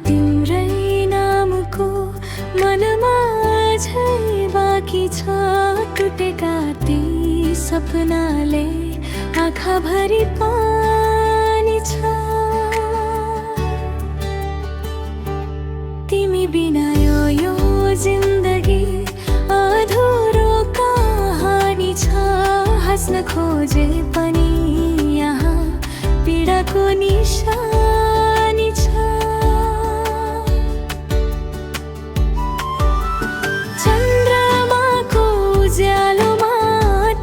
तिम्रै नामको मनमा अझै बाँकी छ टुटेका ती सपनाले आँखाभरि पानी छ। तिमी बिना यो जिन्दगी अधुरो कहानी छ। हाँस्न खोजे पनि यहाँ पीडाको निशानी छ। चन्द्रमाको उज्यालोमा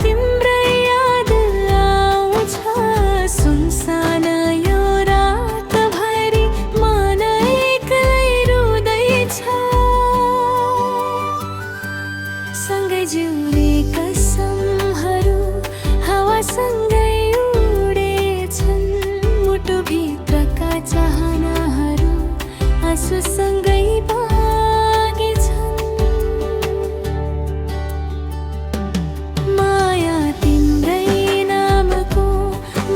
तिम्रै याद आउँछ। सुनसान यो रातभरि मन एक्लै रुँदैछ। सँगै जिउने कसमहरू हावासँगै उडेछन्। मुटुभित्रका चाहनाहरू आँसुसँगै बगेछन्। माया तिम्रै नामको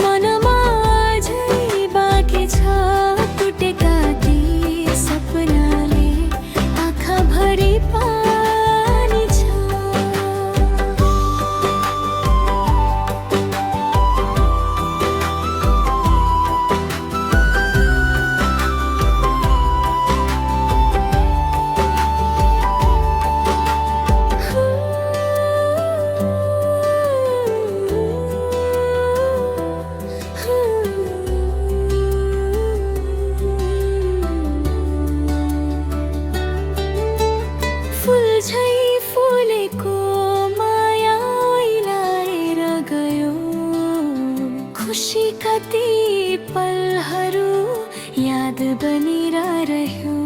मनमा अझै बाँकी छ टुटेका ती सपनाले आँखाभरि पानी छ। फुल झै फुलेको माया ओइलाएर गयो। खुसीका ती पलहरू याद बनिरह्यो।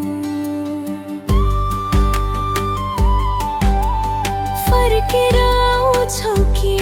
फर्केर आउँछौ कि